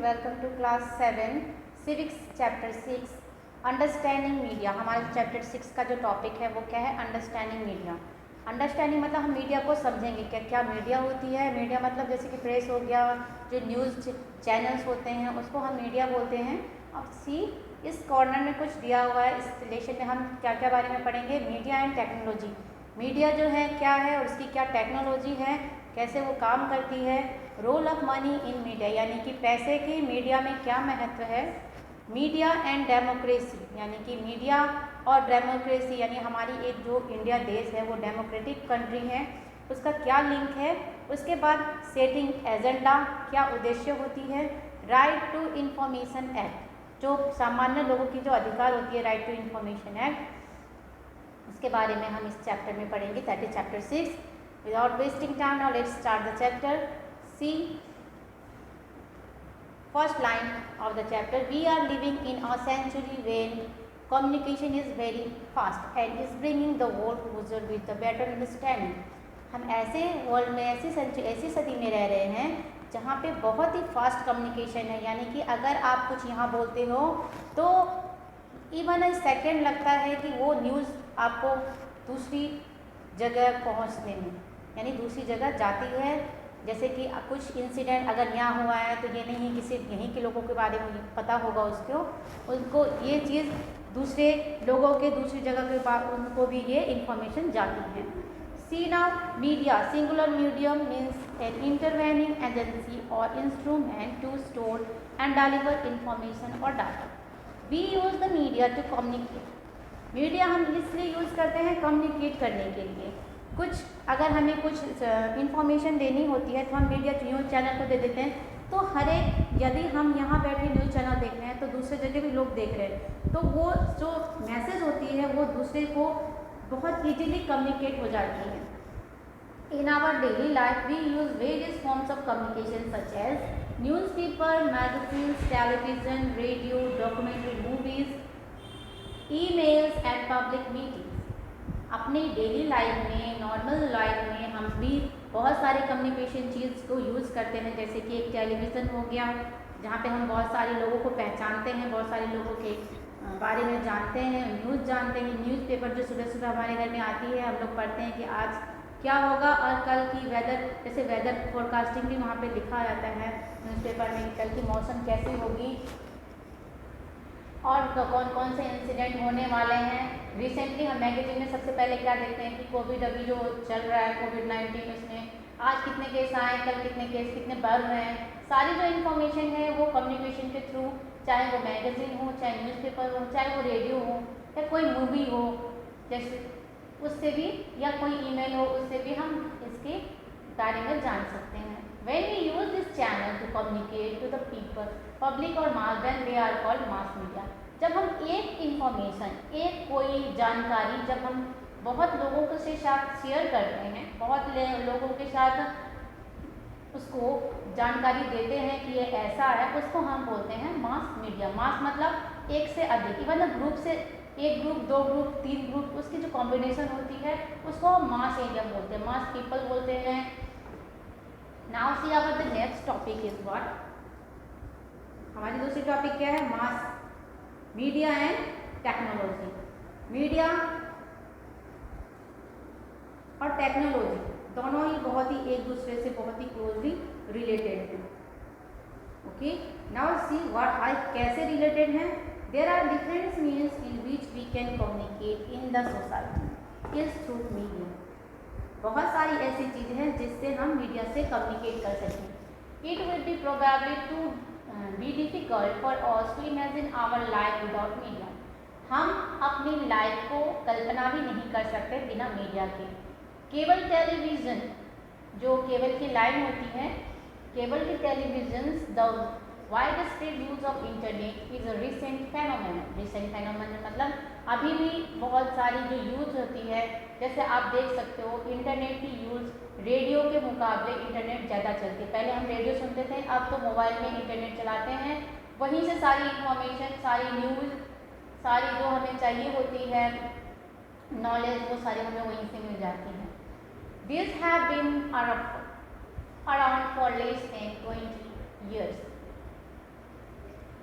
Welcome to class 7 civics chapter 6 understanding media. हमारे chapter 6 का जो टॉपिक है वो क्या है? Understanding media. अंडरस्टैंडिंग मतलब हम मीडिया को समझेंगे क्या क्या मीडिया होती है। मीडिया मतलब जैसे कि प्रेस हो गया, जो न्यूज़ चैनल्स होते हैं उसको हम मीडिया बोलते हैं। अब सी इस कॉर्नर में कुछ दिया हुआ है, इस रिलेशन में हम क्या क्या बारे में पढ़ेंगे? Media and technology. मीडिया जो है क्या है और उसकी क्या टेक्नोलॉजी है, कैसे वो काम करती है। Role of money in media यानी कि पैसे की मीडिया में क्या महत्व है। मीडिया एंड डेमोक्रेसी यानी कि मीडिया और डेमोक्रेसी यानी हमारी एक जो इंडिया देश है वो डेमोक्रेटिक कंट्री है, उसका क्या लिंक है। उसके बाद सेटिंग एजेंडा, क्या उद्देश्य होती है। राइट टू इंफॉर्मेशन एक्ट, जो सामान्य लोगों की जो अधिकार होती है, राइट टू इंफॉर्मेशन एक्ट, उसके बारे में हम इस चैप्टर में पढ़ेंगे। That is chapter 6। Without wasting time now let's start the chapter. See first line of the chapter, we are living in a century when communication is very fast and is bringing the world closer with the better understanding। हम ऐसे world में ऐसी सदी में रह रहे हैं जहाँ पे बहुत ही फास्ट कम्युनिकेशन है, यानी कि अगर आप कुछ यहाँ बोलते हो तो इवन अ सेकेंड लगता है कि वो न्यूज़ आपको दूसरी जगह पहुँचने में, यानी दूसरी जगह जाती है। जैसे कि कुछ इंसिडेंट अगर यहाँ हुआ है तो ये नहीं किसी यहीं के लोगों के बारे में पता होगा उनको ये चीज़ दूसरे लोगों के दूसरी जगह के बाद उनको भी ये इंफॉर्मेशन जाती है। See now media singular medium means an intervening agency or instrument to store and deliver information और data. We use the media to communicate. Media हम इसलिए यूज़ करते हैं कम्युनिकेट करने के लिए। कुछ अगर हमें कुछ इंफॉर्मेशन देनी होती है तो हम मीडिया न्यूज़ चैनल को दे देते हैं, तो हर एक यदि हम यहाँ बैठे न्यूज़ चैनल देख रहे हैं तो दूसरे जगह भी लोग देख रहे हैं, तो वो जो मैसेज होती है वो दूसरे को बहुत ईजीली कम्युनिकेट हो जाती है। In our daily life we use various forms of communication such as newspaper, magazines, television, radio, documentary movies, emails and public meetings. अपने डेली लाइफ में, नॉर्मल लाइफ में हम भी बहुत सारे कम्युनिकेशन चीज़ को यूज़ करते हैं, जैसे कि एक टेलीविज़न हो गया जहाँ पे हम बहुत सारे लोगों को पहचानते हैं, बहुत सारे लोगों के बारे में जानते हैं, न्यूज़ जानते हैं। न्यूज़पेपर जो सुबह सुबह हमारे घर में आती है, हम लोग पढ़ते हैं कि आज क्या होगा और कल की वेदर, जैसे वेदर फोरकास्टिंग भी वहाँ पे लिखा रहता है न्यूज़पेपर में, कल की मौसम कैसी होगी और कौन कौन से इंसिडेंट होने वाले हैं। रिसेंटली हम मैगजीन में सबसे पहले क्या देखते हैं कि कोविड अभी जो चल रहा है, कोविड-19, उसमें आज कितने केस आए, कल कितने केस कितने बढ़ रहे हैं। सारी जो इन्फॉर्मेशन है वो कम्युनिकेशन के थ्रू, चाहे वो मैगजीन हो, चाहे न्यूज़पेपर हो, चाहे वो रेडियो हो या कोई मूवी हो, जैसे उससे भी, या कोई ईमेल हो, उससे भी हम इसके बारे में जान सकते हैं। When we use this channel to communicate to the people, public और mass, then they are called mass media। जब हम एक इंफॉर्मेशन, एक कोई जानकारी जब हम बहुत लोगों के साथ शेयर करते हैं, बहुत लोगों के साथ उसको जानकारी देते हैं कि ये ऐसा है, उसको हम बोलते हैं मास मीडिया। मास मतलब एक से अधिक, इवन ग्रुप से एक ग्रुप, दो ग्रुप, तीन ग्रुप, उसकी जो कॉम्बिनेशन होती है उसको हम मास एरिया बोलते हैं, मास पीपल बोलते हैं। Now see our the next topic is what, हमारी दूसरी टॉपिक क्या है? Mass media and technology. Media और टेक्नोलॉजी दोनों ही बहुत ही एक दूसरे से बहुत ही क्लोजली रिलेटेड हैं। ओके, नाउ सी व्हाट, कैसे रिलेटेड हैं। There are different means in which we can communicate in the society is through media. बहुत सारी ऐसी चीज़ें हैं जिससे हम मीडिया से कम्युनिकेट कर सकें। It will be probably to be difficult for us to imagine our life without media. हम अपनी लाइफ को कल्पना भी नहीं कर सकते बिना मीडिया के। केबल टेलीविज़न, जो केबल की लाइन होती है, केबल की television, the wide spread use of internet is a recent phenomenon. Recent phenomenon मतलब अभी भी बहुत सारी जो यूज होती है, जैसे आप देख सकते हो इंटरनेट की यूज़ रेडियो के मुकाबले इंटरनेट ज़्यादा चलती है। पहले हम रेडियो सुनते थे, अब तो मोबाइल में इंटरनेट चलाते हैं, वहीं से सारी इंफॉर्मेशन, सारी न्यूज़, सारी जो हमें चाहिए होती है नॉलेज, वो सारी हमें वहीं से मिल जाती है। This have been around for less than 20 years।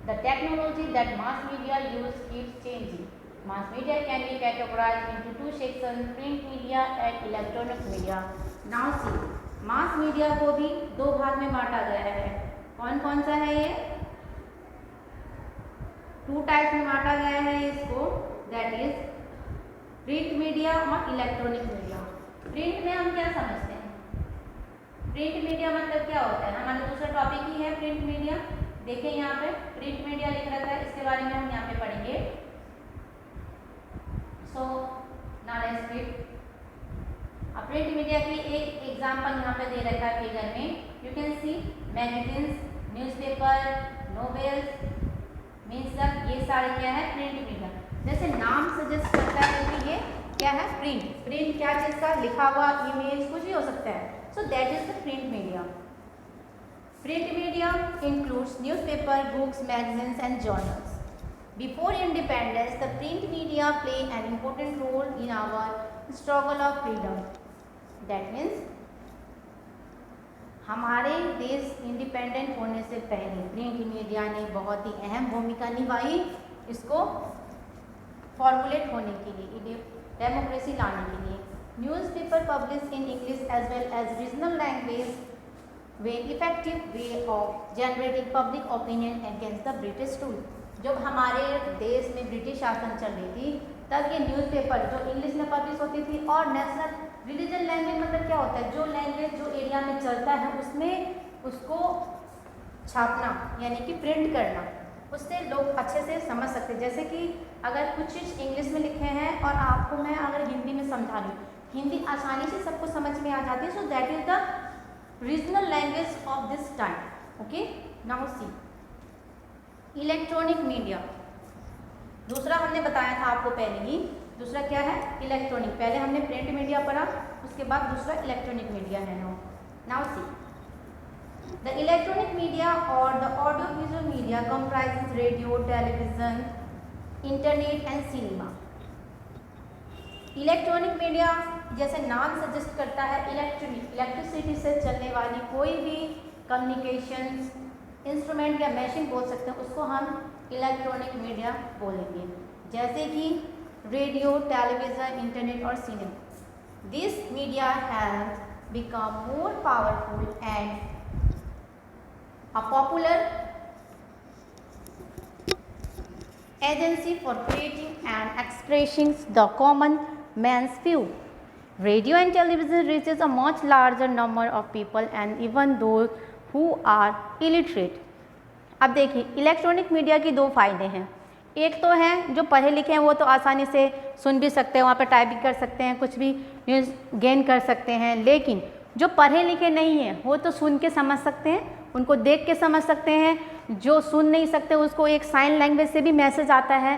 The technology that mass media use keeps changing. Mass media can be categorized into two sections, print media and electronic media. Now see, mass media को भी दो भाग में बांटा गया है. कौन कौन सा है ये? टू टाइप में बांटा गया है इसको, दैट इज प्रिंट मीडिया और इलेक्ट्रॉनिक मीडिया. प्रिंट में हम क्या समझते हैं? प्रिंट मीडिया मतलब क्या होता है? हमारा दूसरा टॉपिक ही है प्रिंट मीडिया. देखिए यहाँ पे प्रिंट मीडिया लिख रखा है, इसके बारे में हम यहाँ पे पढ़ेंगे. So now let's read. Print media की एक एग्जांपल यहाँ पे दे रखा है फिगर में. You can see magazines, newspaper, novels, means सब ये सारे क्या है? Print media. जैसे नाम सजेस्ट करता है कि ये क्या है? प्रिंट. प्रिंट क्या चीज़ का? लिखा हुआ, इमेज, कुछ भी हो सकता है. So that is the print media. Print media includes newspaper, books, magazines and journals. Before independence, the print media play an important role in our struggle of freedom. That means हमारे देश independent होने से पहले print media ने बहुत ही अहम भूमिका निभाई इसको फॉर्मुलेट होने के लिए, डेमोक्रेसी लाने के लिए. Newspaper publish in English as well as regional language were effective way of generating public opinion against the British rule. जब हमारे देश में ब्रिटिश शासन चल रही थी तब ये न्यूज़पेपर जो इंग्लिश में पब्लिश होती थी और नेशनल रिलीजन लैंग्वेज मतलब क्या होता है? जो लैंग्वेज जो एरिया में चलता है उसमें उसको छापना यानी कि प्रिंट करना, उससे लोग अच्छे से समझ सकते. जैसे कि अगर कुछ चीज़ इंग्लिश में लिखे हैं और आपको मैं अगर हिंदी में समझा रही हूँ, हिंदी आसानी से सबको समझ में आ जाती है. So that is the regional language of this time. Okay, now C electronic media. दूसरा हमने बताया था आपको पहले ही. दूसरा क्या है? इलेक्ट्रॉनिक. पहले हमने प्रिंट मीडिया पढ़ा, उसके बाद दूसरा इलेक्ट्रॉनिक मीडिया है. Now see the electronic media और the audio visual media comprises radio, television, internet and cinema. Electronic media जैसे नाम सजेस्ट करता है, इलेक्ट्रिसिटी से चलने वाली कोई भी कम्युनिकेशंस इंस्ट्रूमेंट या मशीन बोल सकते हैं, उसको हम इलेक्ट्रॉनिक मीडिया बोलेंगे. जैसे कि रेडियो, टेलीविज़न, इंटरनेट और cinema. This media has become more powerful and a popular agency for creating and expressing the common man's view. Radio and television reaches a much larger number of people and even those who are illiterate. अब देखिए electronic media की दो फायदे हैं. एक तो है जो पढ़े लिखे हैं वो तो आसानी से सुन भी सकते हैं, वहाँ पर टाइप भी कर सकते हैं, कुछ भी न्यूज़ गेन कर सकते हैं. लेकिन जो पढ़े लिखे नहीं हैं वो तो सुन के समझ सकते हैं, उनको देख के समझ सकते हैं. जो सुन नहीं सकते उसको एक साइन लैंग्वेज से भी मैसेज आता है.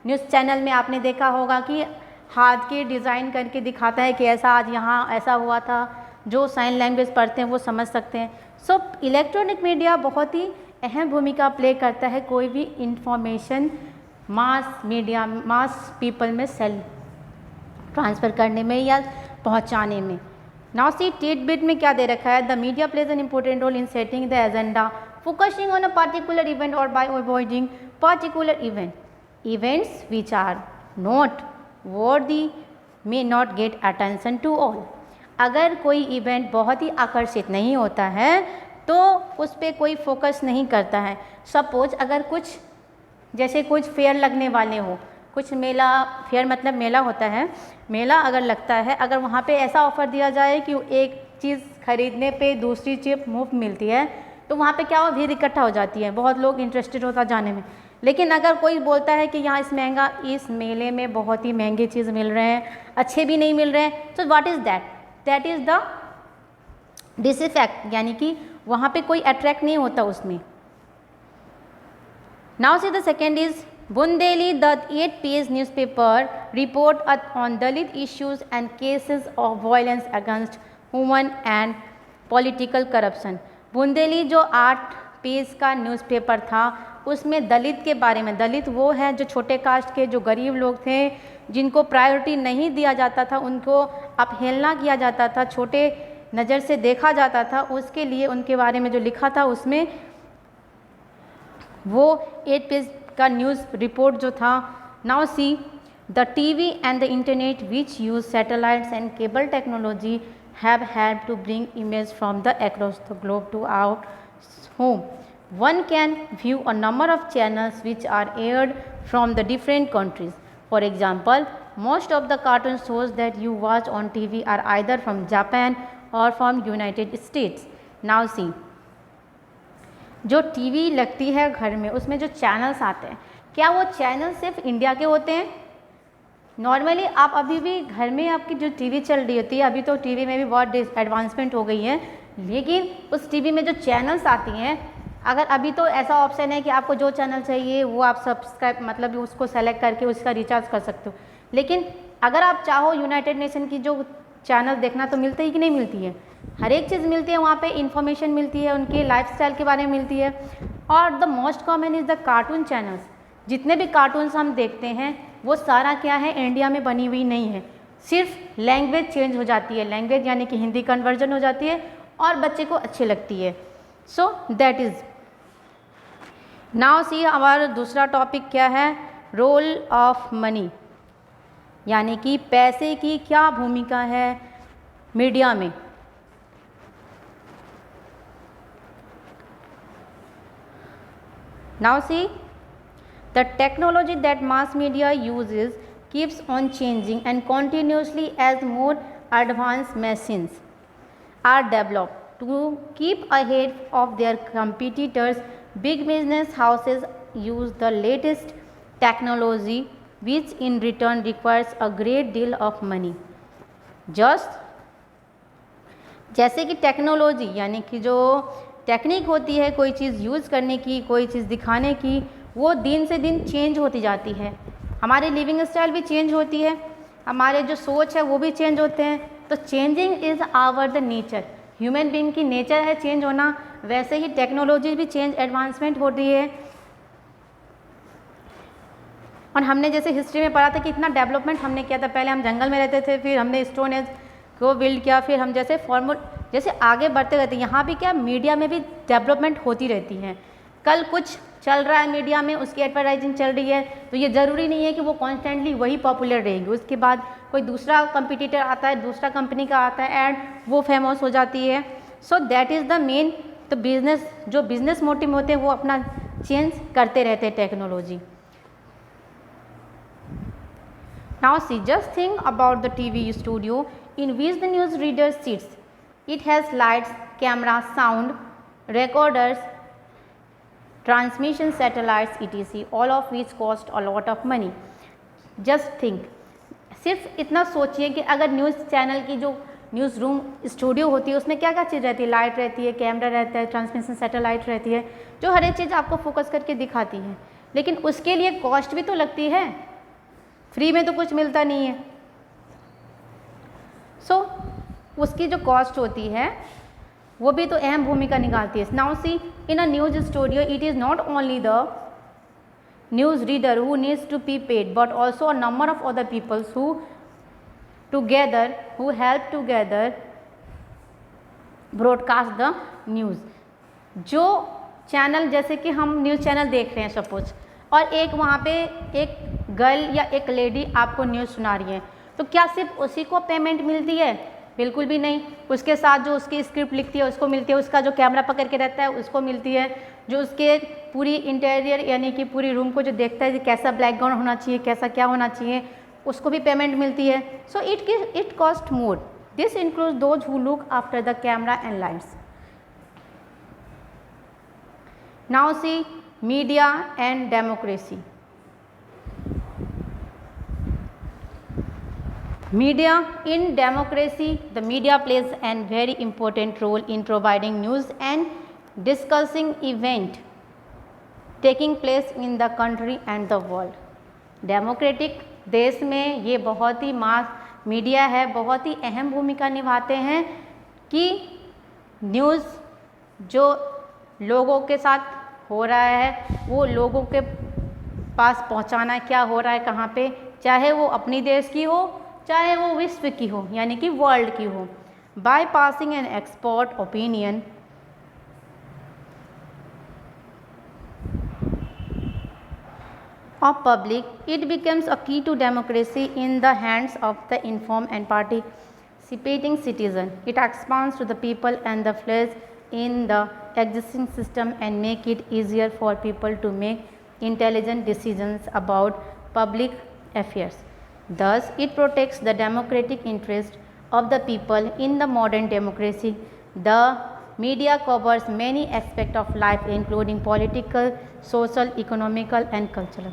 न्यूज़ चैनल में आपने देखा होगा कि हाथ के डिज़ाइन करके दिखाता है कि ऐसा आज यहाँ ऐसा हुआ था. जो साइन लैंग्वेज पढ़ते हैं वो समझ सकते हैं. सो इलेक्ट्रॉनिक मीडिया बहुत ही अहम भूमिका प्ले करता है कोई भी इंफॉर्मेशन मास मीडिया, मास पीपल में सेल ट्रांसफ़र करने में या पहुँचाने में. नाउ सी टिडबिट में क्या दे रखा है? The media plays an important role in setting the agenda, focusing on a particular event or by avoiding particular events which are not worthy may not get attention to all. अगर कोई event बहुत ही आकर्षित नहीं होता है तो उस पर कोई फोकस नहीं करता है. सपोज अगर कुछ जैसे कुछ फेयर लगने वाले हो, कुछ मेला, फेयर मतलब मेला होता है, मेला अगर लगता है, अगर वहाँ पे ऐसा ऑफ़र दिया जाए कि एक चीज़ खरीदने पे दूसरी चीज़ मुफ्त मिलती है तो वहाँ पे क्या हो, भीड़ इकट्ठा हो जाती है, बहुत लोग इंटरेस्टेड होता जाने में. लेकिन अगर कोई बोलता है कि यहाँ इस मेले में बहुत ही महंगे चीज़ मिल रहे हैं, अच्छे भी नहीं मिल रहे हैं, तो what is that? That is the disaffect, यानी कि वहाँ पे कोई अट्रैक्ट नहीं होता उसमें. Now see the second is Bundeli, the 8-page newspaper report on Dalit issues and cases of violence against women and political corruption. Bundeli जो 8 पेज का न्यूज़पेपर था उसमें दलित के बारे में, दलित वो हैं जो छोटे कास्ट के, जो गरीब लोग थे, जिनको प्रायोरिटी नहीं दिया जाता था, उनको अपहेलना किया जाता था, छोटे नज़र से देखा जाता था, उसके लिए उनके बारे में जो लिखा था उसमें वो 8 पेज का न्यूज़ रिपोर्ट जो था। Now see the TV and the internet which use satellites and cable technology have helped to bring images from the across the globe to our home. One can view a number of channels which are aired from the different countries. For example, most of the cartoon shows that you watch on TV are either from Japan or from United States. Now see, जो TV लगती है घर में उसमें जो channels आते हैं, क्या वो चैनल सिर्फ इंडिया के होते हैं? नॉर्मली आप अभी भी घर में आपकी जो टीवी चल रही होती है, अभी तो टीवी में भी बहुत एडवांसमेंट हो गई है, लेकिन उस टीवी में जो चैनल्स आती हैं, अगर अभी तो ऐसा ऑप्शन है कि आपको जो चैनल चाहिए वो आप सब्सक्राइब मतलब उसको सेलेक्ट करके उसका रिचार्ज कर सकते हो, लेकिन अगर आप चाहो यूनाइटेड नेशन की जो चैनल देखना तो मिलती है कि नहीं मिलती है? हर एक चीज़ मिलती है, वहाँ पे इंफॉर्मेशन मिलती है, उनके लाइफस्टाइल के बारे में मिलती है। और the most common is the cartoon channels. जितने भी कार्टून्स हम देखते हैं वो सारा क्या है, इंडिया में बनी हुई नहीं है, सिर्फ लैंग्वेज चेंज हो जाती है, लैंग्वेज यानी कि हिंदी कन्वर्जन हो जाती है और बच्चे को अच्छी लगती है। So that is. Now see हमारा दूसरा टॉपिक क्या है, रोल ऑफ मनी, यानी कि पैसे की क्या भूमिका है मीडिया में। Now see the technology that mass media uses keeps on changing and continuously as more advanced machines are developed to keep ahead of their competitors. Big business houses use the latest technology which in return requires a great deal of money. जैसे कि technology यानी कि जो technique होती है कोई चीज़ use करने की, कोई चीज़ दिखाने की, वो दिन से दिन चेंज होती जाती है। हमारी लिविंग स्टाइल भी चेंज होती है, हमारे जो सोच है वो भी चेंज होते हैं। तो changing is our the nature, human being की नेचर है चेंज होना। वैसे ही टेक्नोलॉजी भी चेंज एडवांसमेंट हो रही है। और हमने जैसे हिस्ट्री में पढ़ा था कि इतना डेवलपमेंट हमने किया था। पहले हम जंगल में रहते थे, फिर हमने स्टोन एज को बिल्ड किया, फिर हम जैसे आगे बढ़ते रहते हैं। यहाँ भी क्या मीडिया में भी डेवलपमेंट होती रहती है। कल कुछ चल रहा है मीडिया में, उसकी एडवर्टाइजिंग चल रही है, तो ये ज़रूरी नहीं है कि वो कॉन्स्टेंटली वही पॉपुलर रहेगी। उसके बाद कोई दूसरा कंपटीटर आता है, दूसरा कंपनी का आता है एड, वो फेमस हो जाती है। So that is the main. तो बिजनेस जो बिजनेस मोटिव होते हैं वो अपना चेंज करते रहते हैं technology. Now see just think about the TV studio in which the news reader sits. It has lights, camera, sound, recorders, transmission satellites etc. all of which cost a lot of money. Just think, सिर्फ इतना सोचिए कि अगर news channel की जो news room studio होती है उसमें क्या क्या चीज़ रहती है, लाइट रहती है, कैमरा रहता है, ट्रांसमिशन सैटेलाइट रहती है, जो हर एक चीज़ आपको फोकस करके दिखाती है, लेकिन उसके लिए कॉस्ट भी तो लगती है, फ्री में तो कुछ मिलता नहीं है। सो उसकी जो कॉस्ट होती है वो भी तो अहम भूमिका निभाती है। Now see in a news studio it is not only the news reader who needs to be paid but also a number of other peoples who help together broadcast the news. जो channel जैसे कि हम news channel देख रहे हैं suppose, और एक वहाँ पे एक गर्ल या एक लेडी आपको न्यूज़ सुना रही है, तो क्या सिर्फ उसी को पेमेंट मिलती है? बिल्कुल भी नहीं। उसके साथ जो उसकी स्क्रिप्ट लिखती है उसको मिलती है, उसका जो कैमरा पकड़ के रहता है उसको मिलती है, जो उसके पूरी इंटीरियर यानी कि पूरी रूम को जो देखता है कि कैसा बैकग्राउंड होना चाहिए, कैसा क्या होना चाहिए, उसको भी पेमेंट मिलती है। So it cost more. This includes those who look after the camera and lights. Now C media and democracy. Media in democracy, the media plays a very important role in providing news and discussing event taking place in the country and the world. Democratic देश में ये बहुत ही mass media है, बहुत ही अहम भूमिका निभाते हैं कि न्यूज़ जो लोगों के साथ हो रहा है वो लोगों के पास पहुंचाना, क्या हो रहा है कहाँ पे, चाहे वो अपनी देश की हो चाहे वो विश्व की हो यानी कि वर्ल्ड की हो। By passing an expert opinion of public, it becomes a key to democracy in the hands of the informed and participating citizen. It expands to the people and the flaws in the existing system and make it easier for people to make intelligent decisions about public affairs. Thus, it protects the democratic interest of the people in the modern democracy. The media covers many aspects of life including political, social, economical and cultural.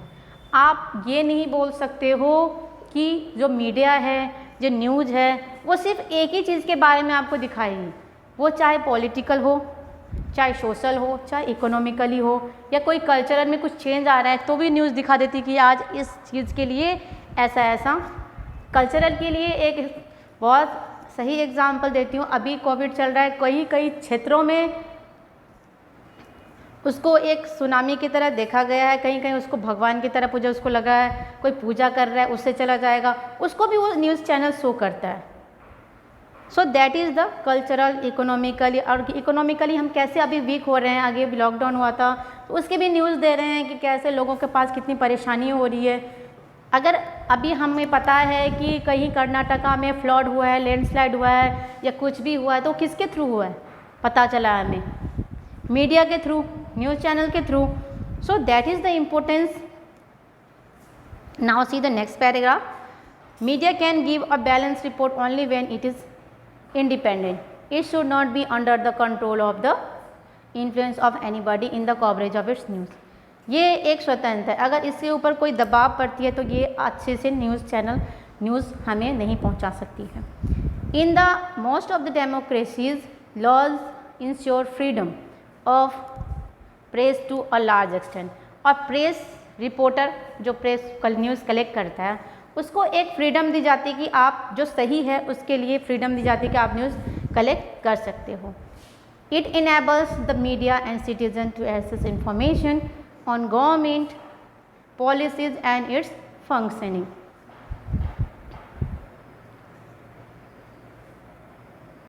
आप ये नहीं बोल सकते हो कि जो media है, जो न्यूज़ है, वो सिर्फ एक ही चीज़ के बारे में आपको दिखाएगी, वो चाहे पॉलिटिकल हो, चाहे सोशल हो, चाहे इकोनॉमिकली हो, या कोई कल्चरल में कुछ चेंज आ रहा है तो भी न्यूज़ दिखा देती कि आज इस चीज़ के लिए ऐसा ऐसा। कल्चरल के लिए एक बहुत सही एग्जांपल देती हूँ, अभी कोविड चल रहा है, कई क्षेत्रों में उसको एक सुनामी की तरह देखा गया है, कहीं उसको भगवान की तरह पूजा, उसको लगा है कोई पूजा कर रहा है उससे चला जाएगा, उसको भी वो न्यूज़ चैनल शो करता है। So that is the cultural, economically. और इकोनॉमिकली हम कैसे अभी वीक हो रहे हैं, आगे भी लॉकडाउन हुआ था तो उसके भी न्यूज़ दे रहे हैं कि कैसे लोगों के पास कितनी परेशानी हो रही है। अगर अभी हमें पता है कि कहीं कर्नाटका में फ्लड हुआ है, लैंडस्लाइड हुआ है या कुछ भी हुआ है, तो किसके थ्रू हुआ है पता चला हमें? मीडिया के थ्रू, न्यूज़ चैनल के through. So that is the importance. Now see the next paragraph. Media can give a balance report only when it is independent. It should not be under the control of the influence of anybody in the coverage of its news. ये एक स्वतंत्र है, अगर इसके ऊपर कोई दबाव पड़ती है तो ये अच्छे से न्यूज़ चैनल न्यूज़ हमें नहीं पहुंचा सकती है। In the most of the democracies laws ensure freedom of press to a large extent. और प्रेस रिपोर्टर जो प्रेस न्यूज़ कलेक्ट करता है उसको एक फ्रीडम दी जाती है कि आप जो सही है उसके लिए फ्रीडम दी जाती है कि आप न्यूज़ कलेक्ट कर सकते हो। It enables the media and citizen to access information on government policies and its functioning.